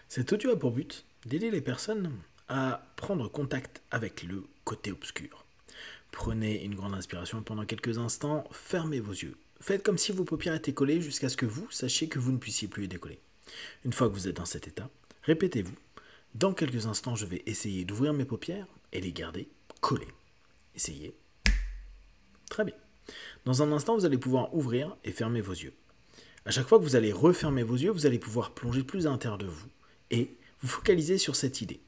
Cet audio a pour but d'aider les personnes à prendre contact avec le côté obscur. Prenez une grande inspiration pendant quelques instants, fermez vos yeux. Faites comme si vos paupières étaient collées jusqu'à ce que vous sachiez que vous ne puissiez plus les décoller. Une fois que vous êtes dans cet état, répétez-vous. Dans quelques instants, je vais essayer d'ouvrir mes paupières et les garder collées. Essayez. Très bien. Dans un instant, vous allez pouvoir ouvrir et fermer vos yeux. À chaque fois que vous allez refermer vos yeux, vous allez pouvoir plonger plus à l'intérieur de vous et vous focaliser sur cette idée.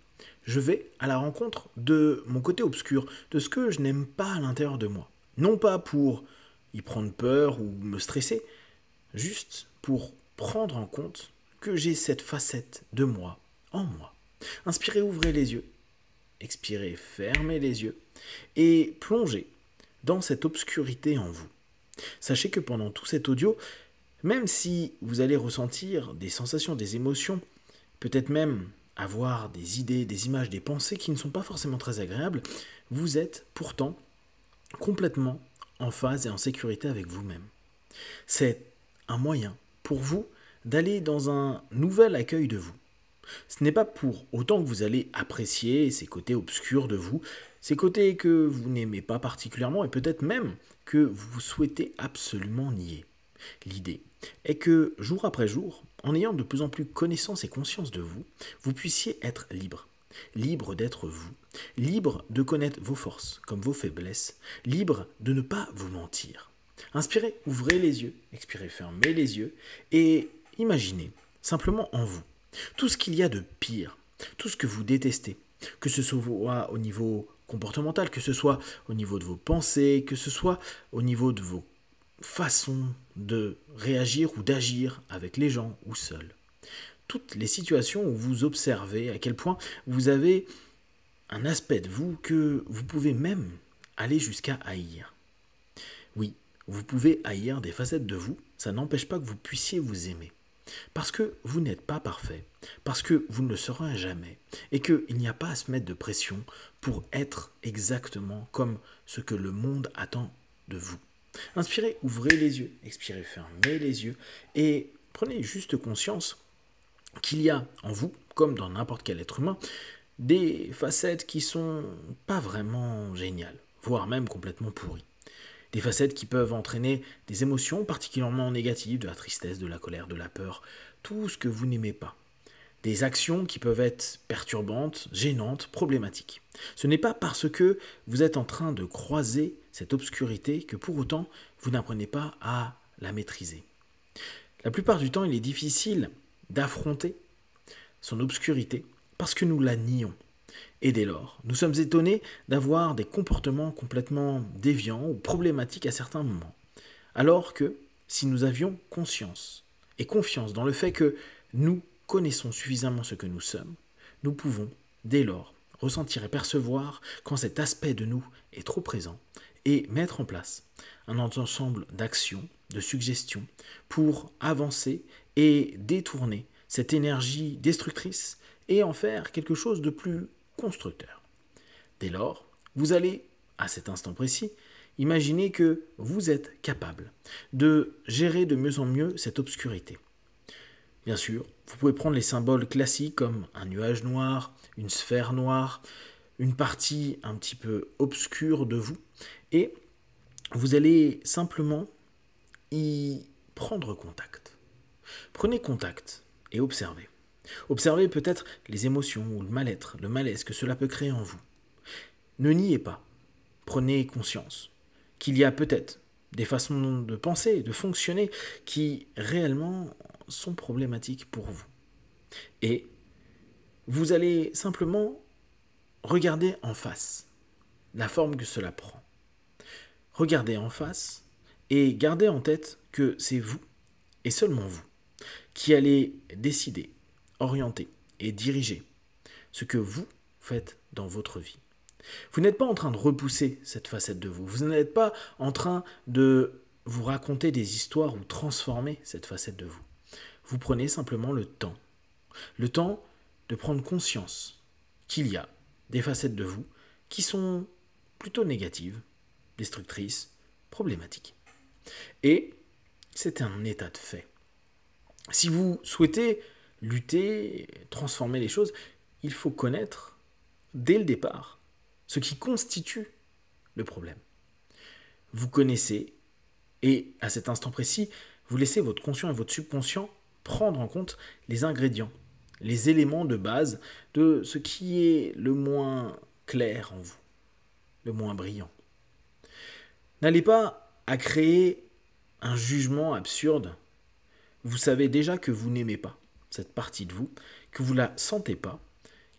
Je vais à la rencontre de mon côté obscur, de ce que je n'aime pas à l'intérieur de moi. Non pas pour y prendre peur ou me stresser, juste pour prendre en compte que j'ai cette facette de moi en moi. Inspirez, ouvrez les yeux. Expirez, fermez les yeux et plongez dans cette obscurité en vous. Sachez que pendant tout cet audio, même si vous allez ressentir des sensations, des émotions, peut-être même avoir des idées, des images, des pensées qui ne sont pas forcément très agréables, vous êtes pourtant complètement en phase et en sécurité avec vous-même. C'est un moyen pour vous d'aller dans un nouvel accueil de vous. Ce n'est pas pour autant que vous allez apprécier ces côtés obscurs de vous, ces côtés que vous n'aimez pas particulièrement et peut-être même que vous souhaitez absolument nier. L'idée est que jour après jour, en ayant de plus en plus connaissance et conscience de vous, vous puissiez être libre. Libre d'être vous. Libre de connaître vos forces comme vos faiblesses. Libre de ne pas vous mentir. Inspirez, ouvrez les yeux. Expirez, fermez les yeux. Et imaginez simplement en vous tout ce qu'il y a de pire, tout ce que vous détestez, que ce soit au niveau comportemental, que ce soit au niveau de vos pensées, que ce soit au niveau de vos façons de réagir ou d'agir avec les gens ou seul. Toutes les situations où vous observez à quel point vous avez un aspect de vous que vous pouvez même aller jusqu'à haïr. Oui, vous pouvez haïr des facettes de vous, ça n'empêche pas que vous puissiez vous aimer. Parce que vous n'êtes pas parfait, parce que vous ne le serez jamais, et qu'il n'y a pas à se mettre de pression pour être exactement comme ce que le monde attend de vous. Inspirez, ouvrez les yeux, expirez, fermez les yeux, et prenez juste conscience qu'il y a en vous, comme dans n'importe quel être humain, des facettes qui sont pas vraiment géniales, voire même complètement pourries. Des facettes qui peuvent entraîner des émotions particulièrement négatives, de la tristesse, de la colère, de la peur, tout ce que vous n'aimez pas. Des actions qui peuvent être perturbantes, gênantes, problématiques. Ce n'est pas parce que vous êtes en train de croiser cette obscurité que pour autant vous n'apprenez pas à la maîtriser. La plupart du temps, il est difficile d'affronter son obscurité parce que nous la nions. Et dès lors, nous sommes étonnés d'avoir des comportements complètement déviants ou problématiques à certains moments. Alors que, si nous avions conscience et confiance dans le fait que nous connaissons suffisamment ce que nous sommes, nous pouvons, dès lors, ressentir et percevoir quand cet aspect de nous est trop présent et mettre en place un ensemble d'actions, de suggestions pour avancer et détourner cette énergie destructrice et en faire quelque chose de plus constructeur. Dès lors, vous allez, à cet instant précis, imaginer que vous êtes capable de gérer de mieux en mieux cette obscurité. Bien sûr, vous pouvez prendre les symboles classiques comme un nuage noir, une sphère noire, une partie un petit peu obscure de vous, et vous allez simplement y prendre contact. Prenez contact et observez. Observez peut-être les émotions ou le mal-être, le malaise que cela peut créer en vous. Ne niez pas. Prenez conscience qu'il y a peut-être des façons de penser, de fonctionner qui réellement sont problématiques pour vous. Et vous allez simplement regarder en face la forme que cela prend. Regardez en face et gardez en tête que c'est vous et seulement vous qui allez décider, orienter et diriger ce que vous faites dans votre vie. Vous n'êtes pas en train de repousser cette facette de vous. Vous n'êtes pas en train de vous raconter des histoires ou transformer cette facette de vous. Vous prenez simplement le temps de prendre conscience qu'il y a des facettes de vous qui sont plutôt négatives, destructrices, problématiques. Et c'est un état de fait. Si vous souhaitez lutter, transformer les choses, il faut connaître dès le départ ce qui constitue le problème. Vous connaissez, et à cet instant précis, vous laissez votre conscient et votre subconscient prendre en compte les ingrédients, les éléments de base de ce qui est le moins clair en vous, le moins brillant. N'allez pas à créer un jugement absurde. Vous savez déjà que vous n'aimez pas cette partie de vous, que vous ne la sentez pas,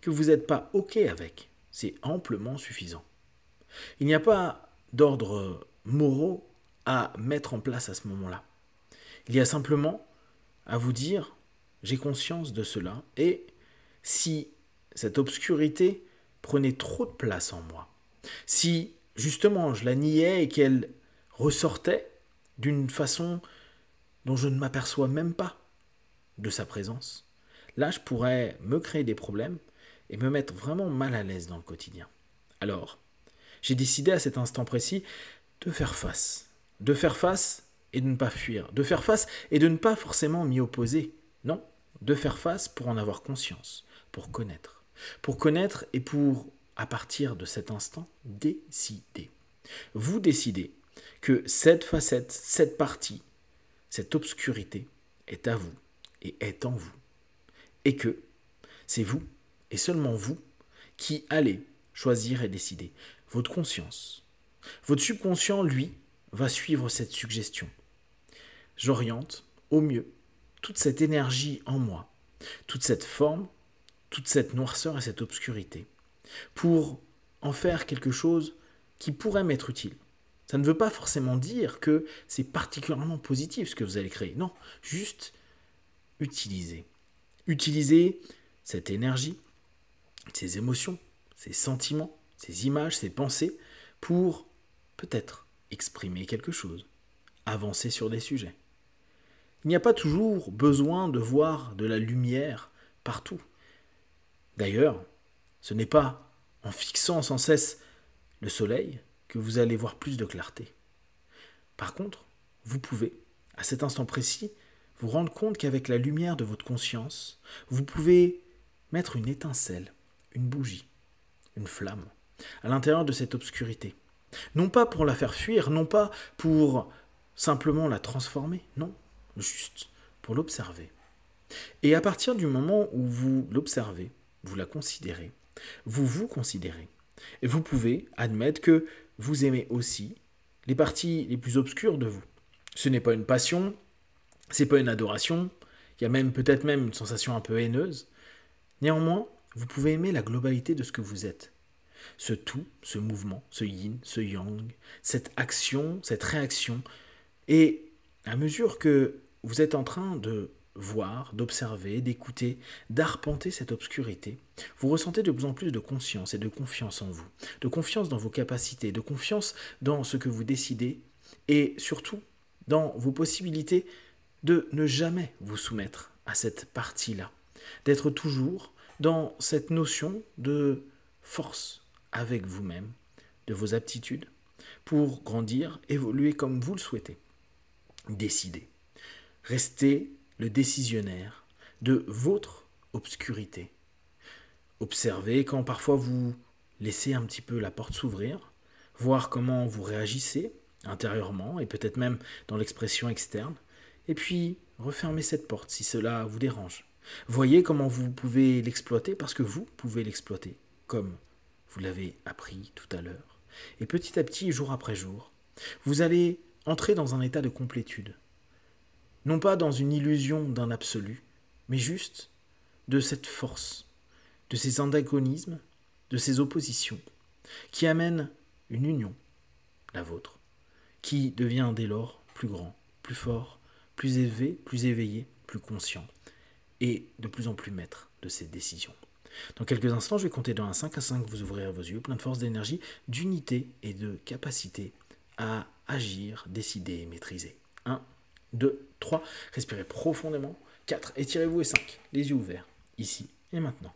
que vous n'êtes pas OK avec. C'est amplement suffisant. Il n'y a pas d'ordre moraux à mettre en place à ce moment-là. Il y a simplement à vous dire, j'ai conscience de cela, et si cette obscurité prenait trop de place en moi, si justement je la niais et qu'elle ressortait d'une façon dont je ne m'aperçois même pas de sa présence, là je pourrais me créer des problèmes et me mettre vraiment mal à l'aise dans le quotidien. Alors, j'ai décidé à cet instant précis de faire face. De faire face et de ne pas fuir. De faire face et de ne pas forcément m'y opposer. Non, de faire face pour en avoir conscience, pour connaître. Pour connaître et pour, à partir de cet instant, décider. Vous décidez que cette facette, cette partie, cette obscurité est à vous et est en vous. Et que c'est vous, et seulement vous, qui allez choisir et décider. Votre conscience. Votre subconscient, lui, va suivre cette suggestion. J'oriente au mieux toute cette énergie en moi, toute cette forme, toute cette noirceur et cette obscurité, pour en faire quelque chose qui pourrait m'être utile. Ça ne veut pas forcément dire que c'est particulièrement positif ce que vous allez créer. Non, juste utiliser. Utiliser cette énergie, ces émotions, ces sentiments, ces images, ces pensées, pour peut-être exprimer quelque chose, avancer sur des sujets. Il n'y a pas toujours besoin de voir de la lumière partout. D'ailleurs, ce n'est pas en fixant sans cesse le soleil que vous allez voir plus de clarté. Par contre, vous pouvez, à cet instant précis, vous rendre compte qu'avec la lumière de votre conscience, vous pouvez mettre une étincelle, une bougie, une flamme, à l'intérieur de cette obscurité. Non pas pour la faire fuir, non pas pour simplement la transformer, non, juste pour l'observer. Et à partir du moment où vous l'observez, vous la considérez, vous vous considérez, et vous pouvez admettre que vous aimez aussi les parties les plus obscures de vous. Ce n'est pas une passion, c'est pas une adoration, il y a même peut-être même une sensation un peu haineuse. Néanmoins, vous pouvez aimer la globalité de ce que vous êtes. Ce tout, ce mouvement, ce yin, ce yang, cette action, cette réaction. Et à mesure que vous êtes en train de voir, d'observer, d'écouter, d'arpenter cette obscurité, vous ressentez de plus en plus de conscience et de confiance en vous, de confiance dans vos capacités, de confiance dans ce que vous décidez et surtout dans vos possibilités de ne jamais vous soumettre à cette partie-là, d'être toujours dans cette notion de force avec vous-même, de vos aptitudes, pour grandir, évoluer comme vous le souhaitez. Décidez. Restez le décisionnaire de votre obscurité. Observez quand parfois vous laissez un petit peu la porte s'ouvrir, voir comment vous réagissez intérieurement et peut-être même dans l'expression externe, et puis refermez cette porte si cela vous dérange. Voyez comment vous pouvez l'exploiter parce que vous pouvez l'exploiter comme vous l'avez appris tout à l'heure. Et petit à petit, jour après jour, vous allez entrer dans un état de complétude. Non pas dans une illusion d'un absolu, mais juste de cette force, de ces antagonismes, de ces oppositions, qui amènent une union, la vôtre, qui devient dès lors plus grand, plus fort, plus élevé, plus éveillé, plus conscient, et de plus en plus maître de ses décisions. Dans quelques instants, je vais compter de 1 à 5. À 5, vous ouvrirez vos yeux, plein de force, d'énergie, d'unité et de capacité à agir, décider et maîtriser. 1, 2, 3, respirez profondément. 4, étirez-vous et 5, les yeux ouverts, ici et maintenant.